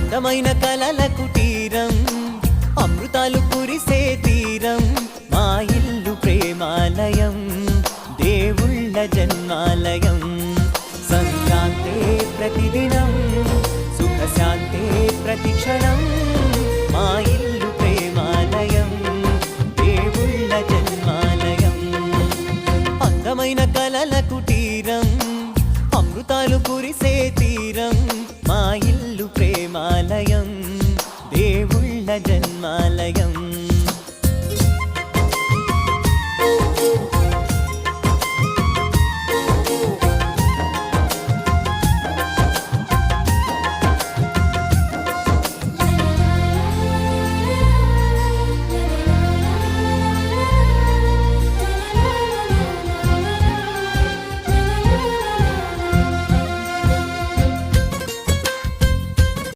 అందమైన కలల కుటీరం అమృతాలు కురిసే తీరం మా ఇల్లు ప్రేమాలయం దేవుళ్ళ జన్మాలయం సంక్రాంతే ప్రతిదినం సుఖశాంతే ప్రతిక్షణం మా ఇల్లు ప్రేమాలయం దేవుళ్ళ జన్మాలయం అందమైన కలల కుటీరం అమృతాలు కురిసే తీరం మా ఇల్లు ప్రేమాలయం దేవుళ్ళ జన్మాలయం